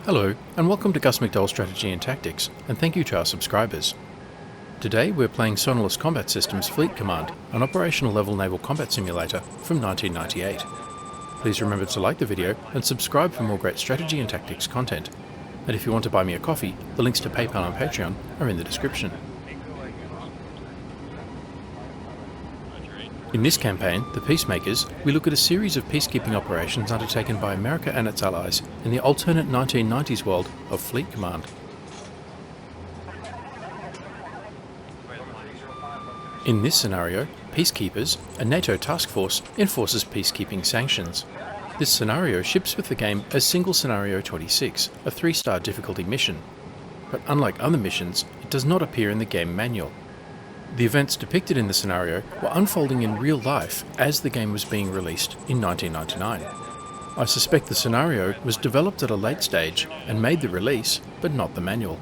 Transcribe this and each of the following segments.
Hello, and welcome to Gus McDowell Strategy and Tactics, and thank you to our subscribers. Today we're playing Sonorless Combat Systems Fleet Command, an operational level naval combat simulator from 1998. Please remember to like the video and subscribe for more great strategy and tactics content. And if you want to buy me a coffee, the links to PayPal and Patreon are in the description. In this campaign, the Peacemakers, we look at a series of peacekeeping operations undertaken by America and its allies in the alternate 1990s world of Fleet Command. In this scenario, Peacekeepers, a NATO task force, enforces peacekeeping sanctions. This scenario ships with the game as Single Scenario 26, a 3-star difficulty mission. But unlike other missions, it does not appear in the game manual. The events depicted in the scenario were unfolding in real life as the game was being released in 1999. I suspect the scenario was developed at a late stage and made the release, but not the manual.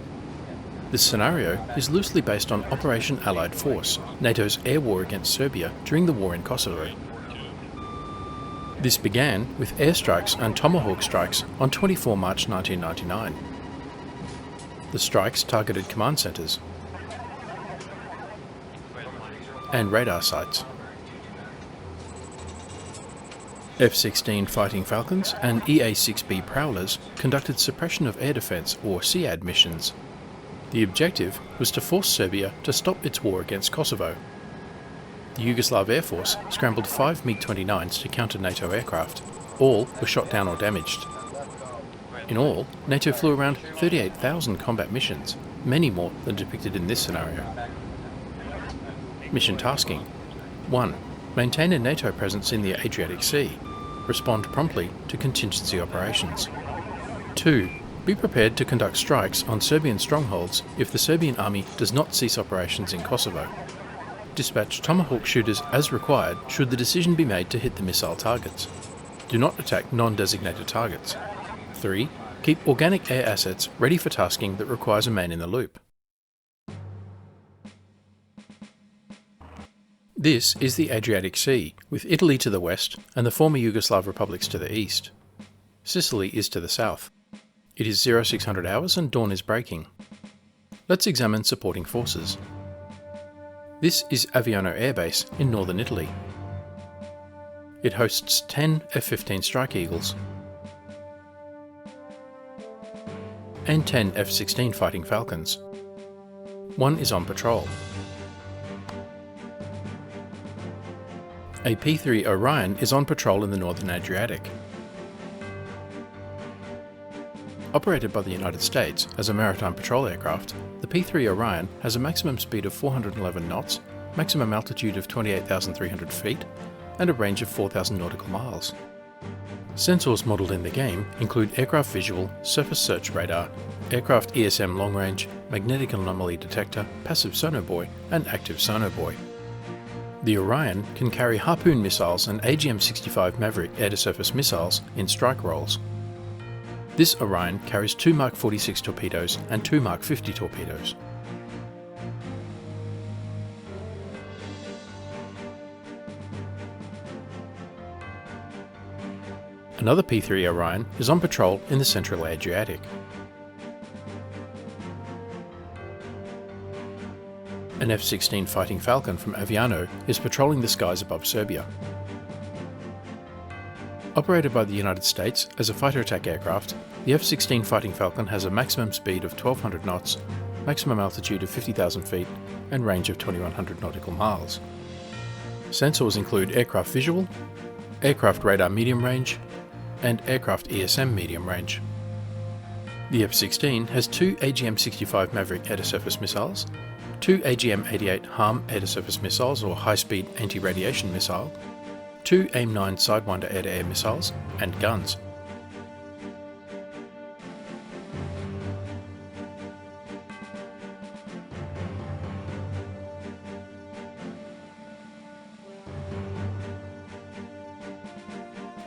This scenario is loosely based on Operation Allied Force, NATO's air war against Serbia during the war in Kosovo. This began with airstrikes and Tomahawk strikes on 24 March 1999. The strikes targeted command centres and radar sites. F-16 Fighting Falcons and EA-6B Prowlers conducted suppression of air defence or SEAD missions. The objective was to force Serbia to stop its war against Kosovo. The Yugoslav Air Force scrambled 5 MiG-29s to counter NATO aircraft. All were shot down or damaged. In all, NATO flew around 38,000 combat missions, many more than depicted in this scenario. Mission tasking. 1. Maintain a NATO presence in the Adriatic Sea. Respond promptly to contingency operations. 2. Be prepared to conduct strikes on Serbian strongholds if the Serbian army does not cease operations in Kosovo. Dispatch Tomahawk shooters as required should the decision be made to hit the missile targets. Do not attack non-designated targets. 3. Keep organic air assets ready for tasking that requires a man in the loop. This is the Adriatic Sea, with Italy to the west and the former Yugoslav republics to the east. Sicily is to the south. It is 0600 hours and dawn is breaking. Let's examine supporting forces. This is Aviano Air Base in northern Italy. It hosts 10 F-15 Strike Eagles and 10 F-16 Fighting Falcons. One is on patrol. A P-3 Orion is on patrol in the northern Adriatic. Operated by the United States as a maritime patrol aircraft, the P-3 Orion has a maximum speed of 411 knots, maximum altitude of 28,300 feet, and a range of 4,000 nautical miles. Sensors modelled in the game include aircraft visual, surface search radar, aircraft ESM long range, magnetic anomaly detector, passive sonobuoy, and active sonobuoy. The Orion can carry Harpoon missiles and AGM-65 Maverick air-to-surface missiles in strike roles. This Orion carries 2 Mark 46 torpedoes and 2 Mark 50 torpedoes. Another P-3 Orion is on patrol in the central Adriatic. An F-16 Fighting Falcon from Aviano is patrolling the skies above Serbia. Operated by the United States as a fighter attack aircraft, the F-16 Fighting Falcon has a maximum speed of 1,200 knots, maximum altitude of 50,000 feet, and range of 2,100 nautical miles. Sensors include aircraft visual, aircraft radar medium range, and aircraft ESM medium range. The F-16 has 2 AGM-65 Maverick air-to-surface missiles, 2 AGM-88 HARM air-to-surface missiles or high-speed anti-radiation missile, 2 AIM-9 Sidewinder air-to-air missiles, and guns.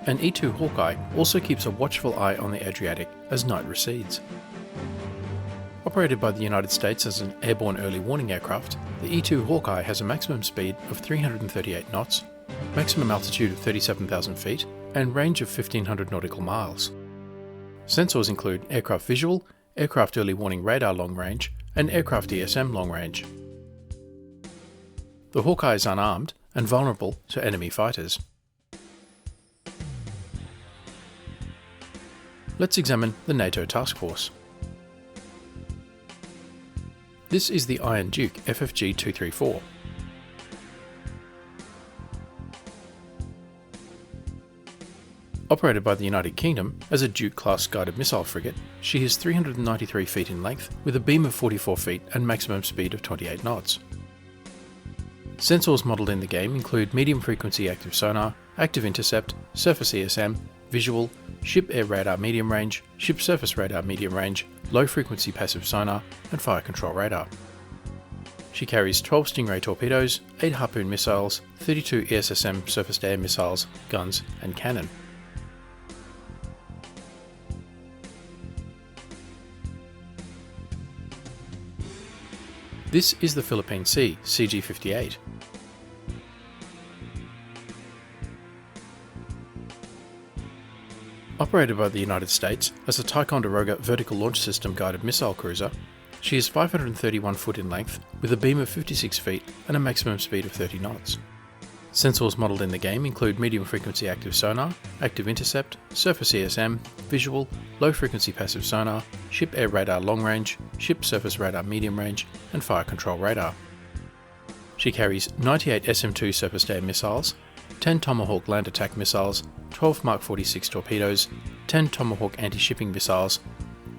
An E-2 Hawkeye also keeps a watchful eye on the Adriatic as night recedes. Operated by the United States as an airborne early warning aircraft, the E-2 Hawkeye has a maximum speed of 338 knots, maximum altitude of 37,000 feet, and range of 1,500 nautical miles. Sensors include aircraft visual, aircraft early warning radar long range, and aircraft ESM long range. The Hawkeye is unarmed and vulnerable to enemy fighters. Let's examine the NATO task force. This is the Iron Duke FFG 234. Operated by the United Kingdom as a Duke-class guided missile frigate, she is 393 feet in length with a beam of 44 feet and maximum speed of 28 knots. Sensors modelled in the game include medium frequency active sonar, active intercept, surface ESM, visual, ship air radar medium range, ship surface radar medium range, low frequency passive sonar, and fire control radar. She carries 12 Stingray torpedoes, 8 Harpoon missiles, 32 ESSM surface to air missiles, guns, and cannon. This is the Philippine Sea CG-58. Operated by the United States as a Ticonderoga vertical launch system guided missile cruiser, she is 531 foot in length with a beam of 56 feet and a maximum speed of 30 knots. Sensors modelled in the game include medium frequency active sonar, active intercept, surface ESM, visual, low frequency passive sonar, ship air radar long range, ship surface radar medium range, and fire control radar. She carries 98 SM-2 surface to air missiles, 10 Tomahawk land attack missiles, 12 Mark 46 torpedoes, 10 Tomahawk anti-shipping missiles,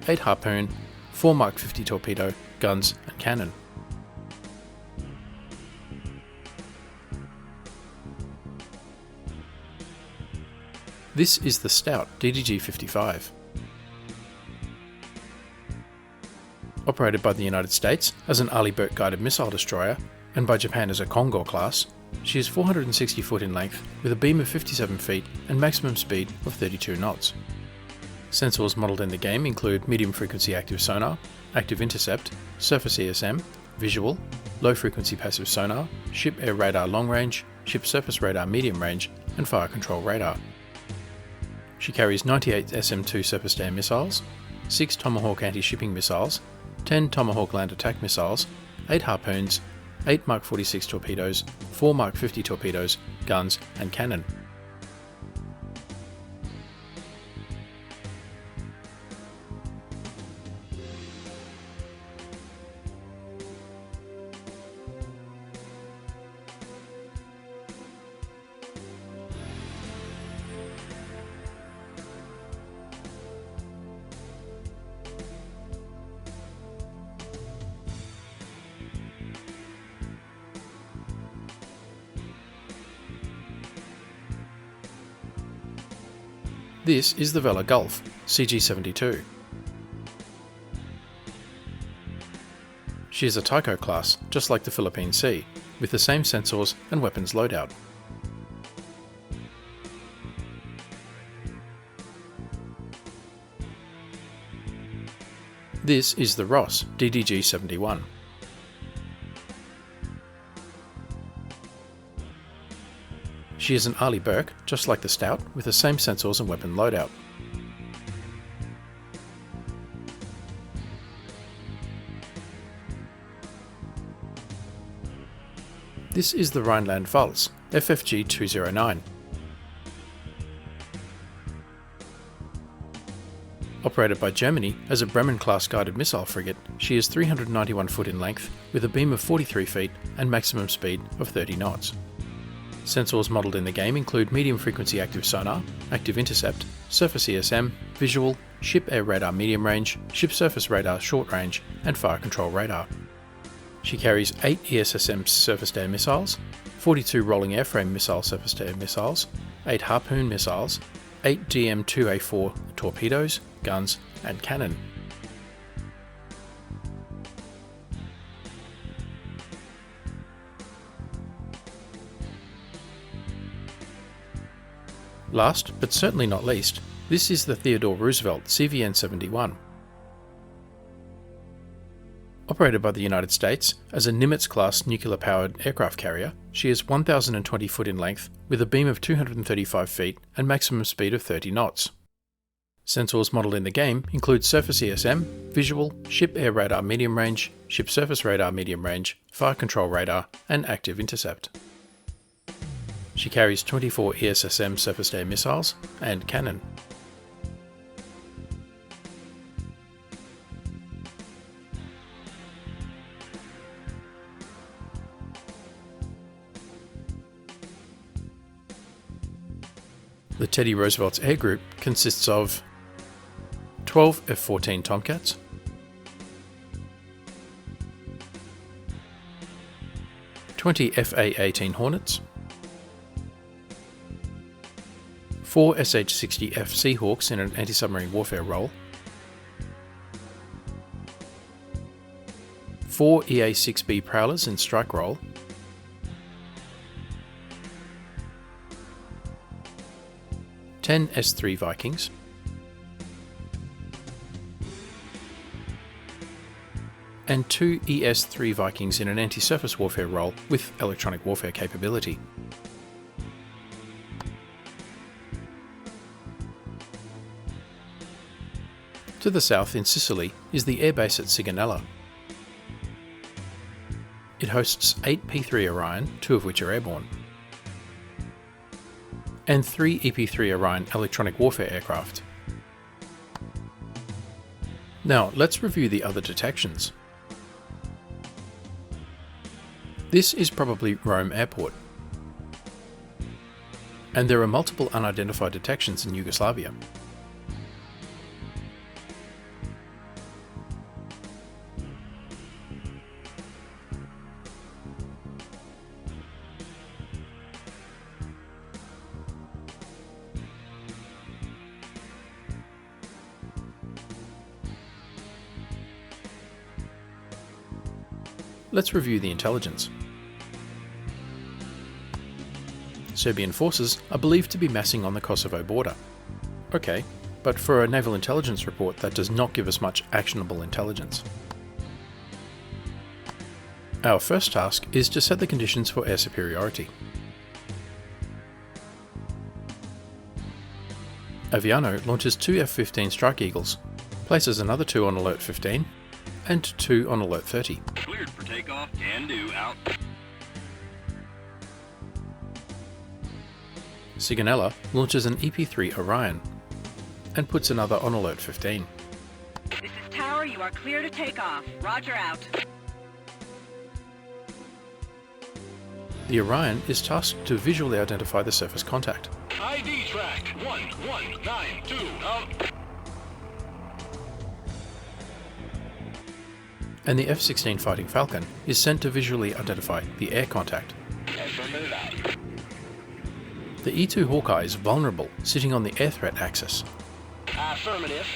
8 Harpoon, 4 Mark 50 torpedo, guns, and cannon. This is the stout DDG-55. Operated by the United States as an Arleigh Burke guided missile destroyer and by Japan as a Kongor class, she is 460 foot in length with a beam of 57 feet and maximum speed of 32 knots. Sensors modelled in the game include medium frequency active sonar, active intercept, surface ESM, visual, low frequency passive sonar, ship air radar long range, ship surface radar medium range, and fire control radar. She carries 98 SM-2 surface to air missiles, 6 Tomahawk anti-shipping missiles, 10 Tomahawk land attack missiles, 8 Harpoons, 8 Mark 46 torpedoes, 4 Mark 50 torpedoes, guns, and cannon. This is the Vela Gulf, CG-72. She is a Tycho class, just like the Philippine Sea, with the same sensors and weapons loadout. This is the Ross DDG-71. She is an Arleigh Burke, just like the Stout, with the same sensors and weapon loadout. This is the Rhineland-Pfalz FFG 209. Operated by Germany as a Bremen-class guided missile frigate, she is 391 foot in length with a beam of 43 feet and maximum speed of 30 knots. Sensors modelled in the game include medium frequency active sonar, active intercept, surface ESM, visual, ship air radar medium range, ship surface radar short range, and fire control radar. She carries 8 ESSM surface to air missiles, 42 rolling airframe missile surface to air missiles, 8 Harpoon missiles, 8 GM2A4 torpedoes, guns, and cannon. Last, but certainly not least, this is the Theodore Roosevelt CVN-71. Operated by the United States as a Nimitz-class nuclear-powered aircraft carrier, she is 1,020 foot in length with a beam of 235 feet and maximum speed of 30 knots. Sensors modelled in the game include surface ESM, visual, ship air radar medium range, ship surface radar medium range, fire control radar, and active intercept. She carries 24 ESSM surface-to-air missiles and cannon. The Teddy Roosevelt's air group consists of 12 F-14 Tomcats, 20 FA-18 Hornets, 4 SH-60F Seahawks in an anti-submarine warfare role, 4 EA-6B Prowlers in strike role, 10 S-3 Vikings, and 2 ES-3 Vikings in an anti-surface warfare role with electronic warfare capability. To the south in Sicily is the airbase at Sigonella. It hosts 8 P-3 Orion, 2 of which are airborne, and 3 EP-3 Orion electronic warfare aircraft. Now let's review the other detections. This is probably Rome Airport, and there are multiple unidentified detections in Yugoslavia. Let's review the intelligence. Serbian forces are believed to be massing on the Kosovo border. Okay, but for a naval intelligence report that does not give us much actionable intelligence. Our first task is to set the conditions for air superiority. Aviano launches 2 F-15 Strike Eagles, places another 2 on Alert 15, and 2 on Alert 30. Cleared for takeoff, can do, out. Sigonella launches an EP-3 Orion, and puts another on Alert 15. This is Tower, you are clear to take off. Roger out. The Orion is tasked to visually identify the surface contact. ID track 1192, out. And the F-16 Fighting Falcon is sent to visually identify the air contact. Affirmative out. The E-2 Hawkeye is vulnerable, sitting on the air threat axis. Affirmative.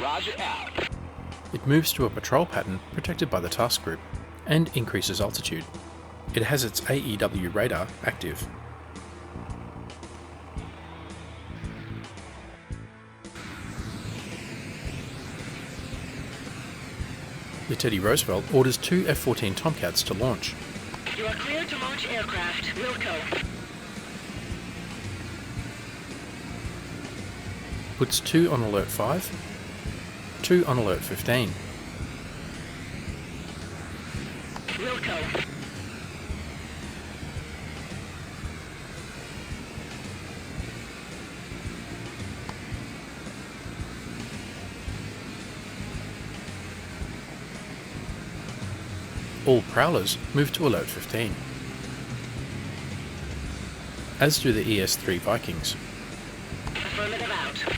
Roger out. It moves to a patrol pattern protected by the task group, and increases altitude. It has its AEW radar active. The Teddy Roosevelt orders 2 F-14 Tomcats to launch. You are clear to launch aircraft. Wilco. Puts 2 on Alert 5, 2 on Alert 15. Wilco. All Prowlers move to Alert 15, as do the ES-3 Vikings. Affirmative out.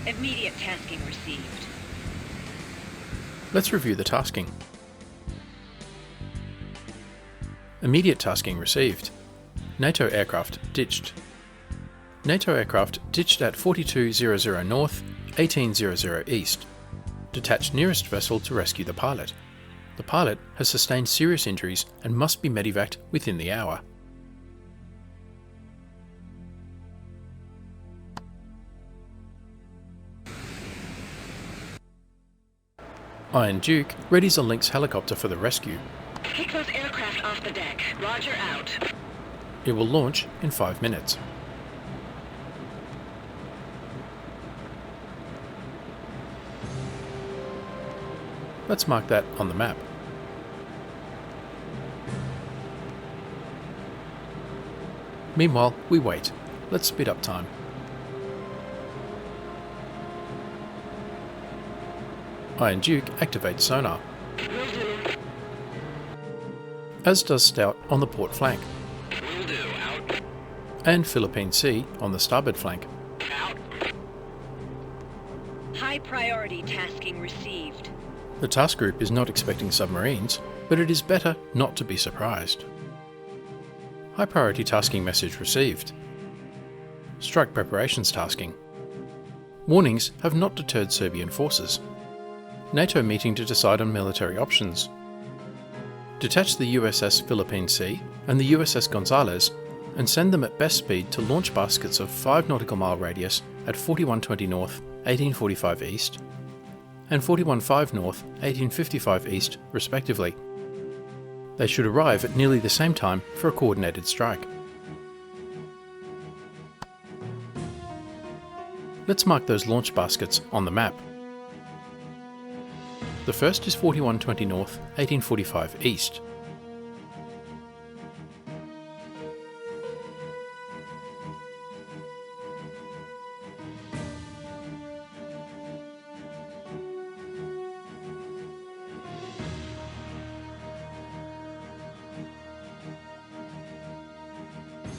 Immediate tasking received. Let's review the tasking. Immediate tasking received. NATO aircraft ditched. NATO aircraft ditched at 4200 north, 1800 east. Detach nearest vessel to rescue the pilot. The pilot has sustained serious injuries and must be medevaced within the hour. Iron Duke readies a Lynx helicopter for the rescue. Take those aircraft off the deck. Roger out. It will launch in 5 minutes. Let's mark that on the map. Meanwhile, we wait. Let's speed up time. Iron Duke activates sonar, Will do. as does Stout on the port flank, Will do. Out. and Philippine Sea on the starboard flank. Out. High priority tasking received. The task group is not expecting submarines, but it is better not to be surprised. High priority tasking message received. Strike preparations tasking. Warnings have not deterred Serbian forces. NATO meeting to decide on military options. Detach the USS Philippine Sea and the USS Gonzales and send them at best speed to launch baskets of 5 nautical mile radius at 4120 north, 1845 east, and 41.5 north, 1855 east, respectively. They should arrive at nearly the same time for a coordinated strike. Let's mark those launch baskets on the map. The first is 4120 north, 1845 east.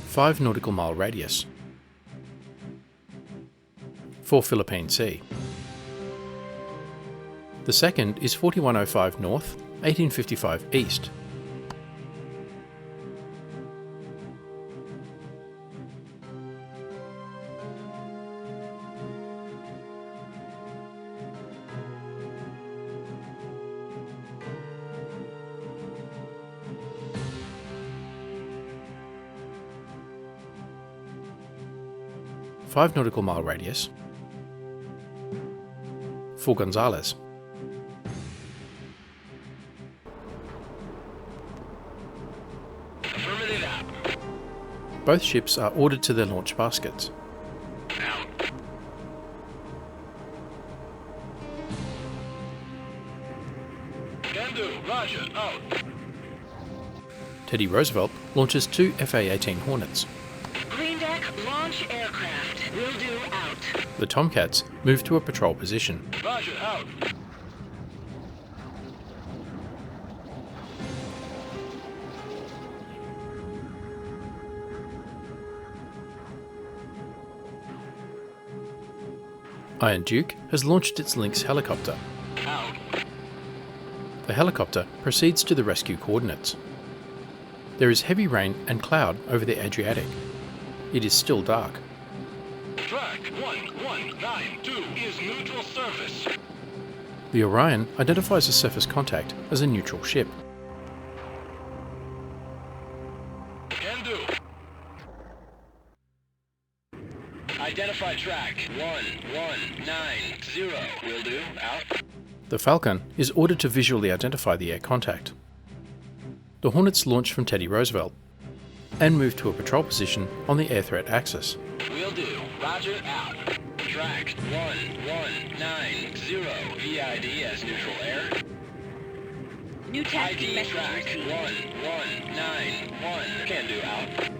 Five nautical mile radius. For Philippine Sea. The second is 4105 north, 1855 east. Five nautical mile radius. For Gonzales. Affirmative out. Both ships are ordered to their launch baskets. Out. Can do. Roger. Out. Teddy Roosevelt launches 2 FA-18 Hornets. Green deck, launch aircraft. Will do out. The Tomcats move to a patrol position. Roger. Out. Iron Duke has launched its Lynx helicopter. Out. The helicopter proceeds to the rescue coordinates. There is heavy rain and cloud over the Adriatic. It is still dark. Track 1192 is neutral surface. The Orion identifies a surface contact as a neutral ship. Can do. Identify track 1190. Will do. Out. The Falcon is ordered to visually identify the air contact. The Hornets launch from Teddy Roosevelt and move to a patrol position on the air threat axis. Will do. Roger. Out. Track 1190. VID as neutral air. New tasking ID message track received. 1191. Can do. Out.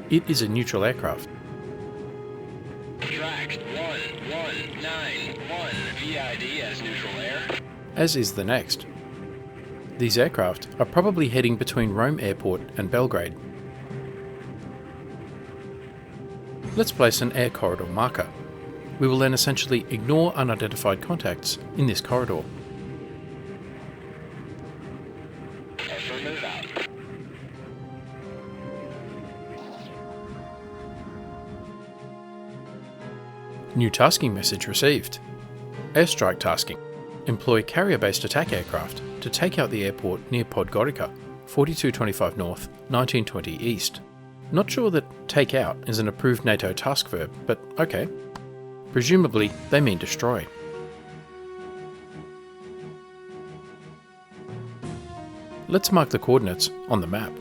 It is a neutral aircraft. Track 1191. VID as neutral air. As is the next. These aircraft are probably heading between Rome Airport and Belgrade. Let's place an air corridor marker. We will then essentially ignore unidentified contacts in this corridor. Affirmative out. New tasking message received. Airstrike tasking. Employ carrier-based attack aircraft to take out the airport near Podgorica, 4225 north, 1920 east. Not sure that take out is an approved NATO task verb, but okay. Presumably, they mean destroy. Let's mark the coordinates on the map.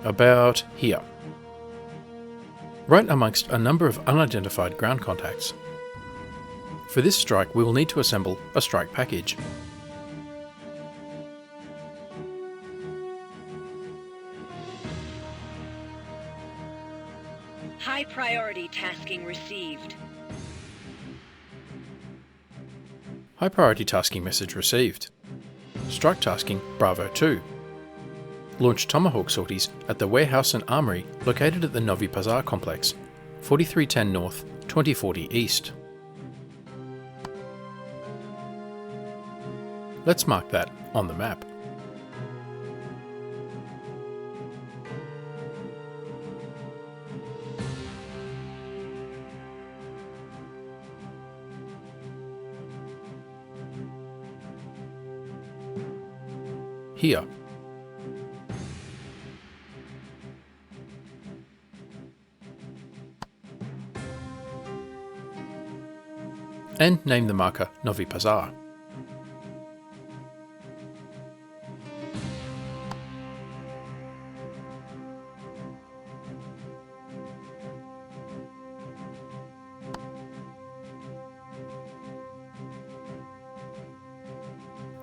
About here. Right amongst a number of unidentified ground contacts. For this strike, we will need to assemble a strike package. High priority tasking received. High priority tasking message received. Strike tasking Bravo 2. Launch Tomahawk sorties at the warehouse and armory located at the Novi Pazar complex, 4310 North, 2040 East. Let's mark that on the map. Here. And name the marker Novi Pazar.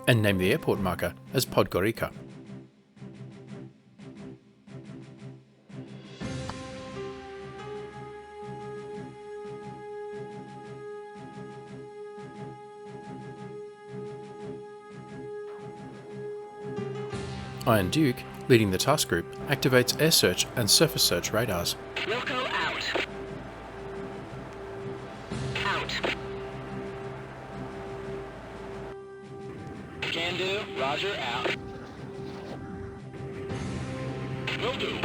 And name the airport marker as Podgorica. Iron Duke, leading the task group, activates air search and surface search radars. Wilco out. Out. Can do. Roger, out. Will do.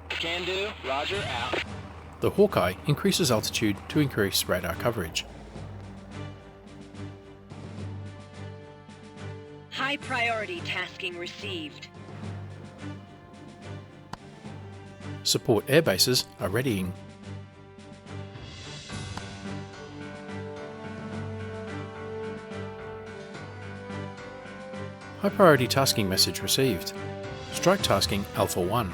Can do. Roger, out. The Hawkeye increases altitude to increase radar coverage. High priority tasking received. Support air bases are readying. High priority tasking message received. Strike tasking Alpha 1.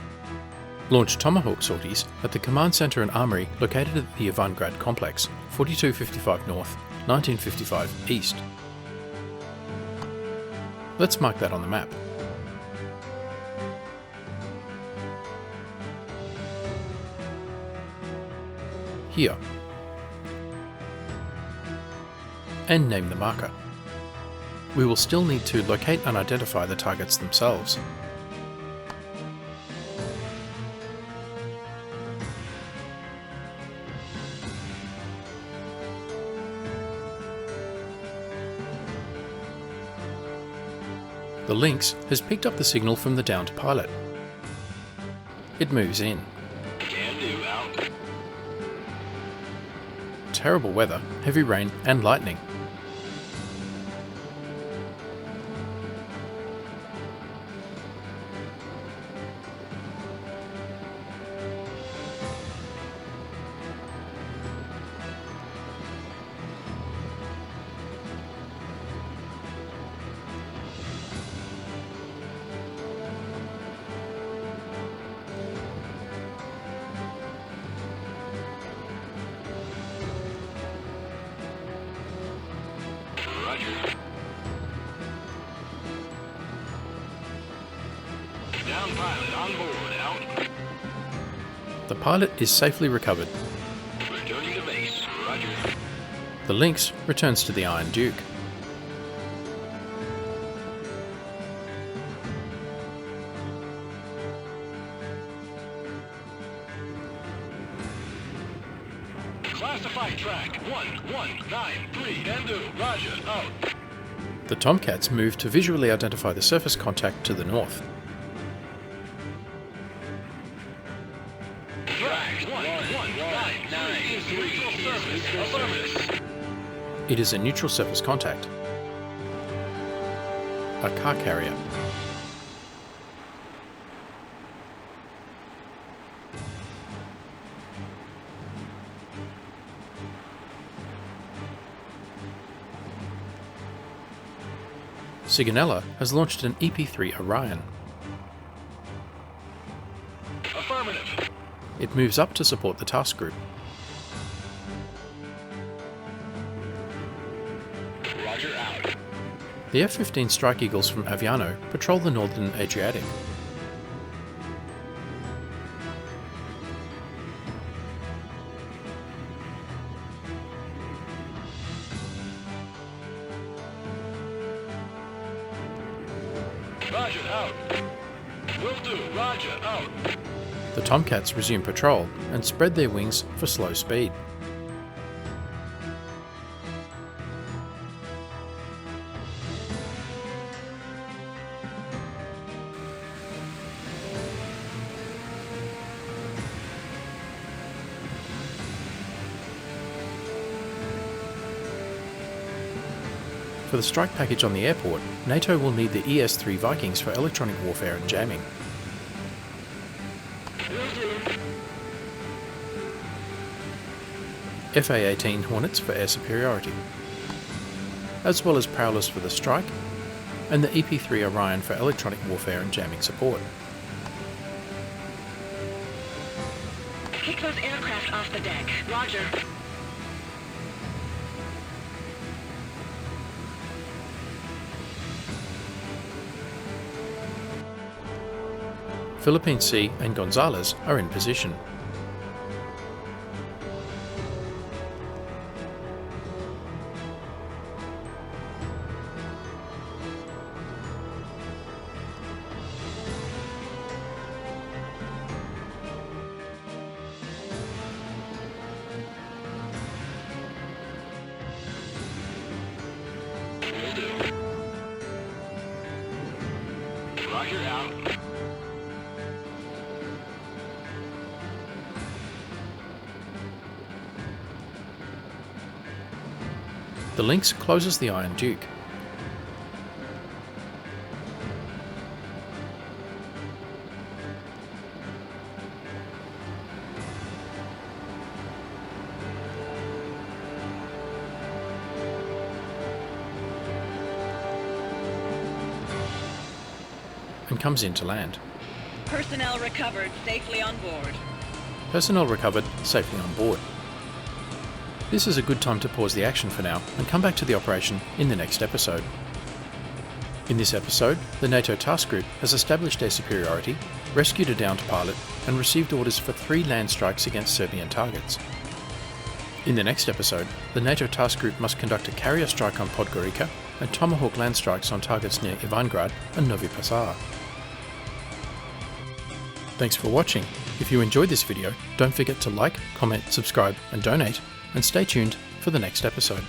Launch Tomahawk sorties at the Command Center and Armory located at the Ivangrad Complex, 4255 North, 1955 East. Let's mark that on the map. Here. And name the marker. We will still need to locate and identify the targets themselves. The Lynx has picked up the signal from the downed pilot. It moves in. Can do, out. Terrible weather, heavy rain and lightning. Roger. Down pilot on board, out. The pilot is safely recovered. Returning to base, roger. The Lynx returns to the Iron Duke. Classified track 1193, can do, roger, out. The Tomcats move to visually identify the surface contact to the north. Track 1193 is neutral surface, affirmative. It is a neutral surface contact. A car carrier. Sigonella has launched an EP-3 Orion. Affirmative. It moves up to support the task group. Roger out. The F-15 Strike Eagles from Aviano patrol the northern Adriatic. Roger out. Will do. Roger out. The Tomcats resume patrol and spread their wings for slow speed. For the strike package on the airport, NATO will need the ES-3 Vikings for electronic warfare and jamming. FA-18 Hornets for air superiority, as well as Prowlers for the strike, and the EP-3 Orion for electronic warfare and jamming support. Kick those aircraft off the deck. Roger. Philippine Sea and Gonzales are in position. Will do. Roger out. The Lynx closes the Iron Duke. And comes in to land. Personnel recovered safely on board. Personnel recovered safely on board. This is a good time to pause the action for now and come back to the operation in the next episode. In this episode, the NATO task group has established air superiority, rescued a downed pilot, and received orders for 3 land strikes against Serbian targets. In the next episode, the NATO task group must conduct a carrier strike on Podgorica and Tomahawk land strikes on targets near Ivangrad and Novi Pazar. Thanks for watching. If you enjoyed this video, don't forget to like, comment, subscribe and donate, and stay tuned for the next episode.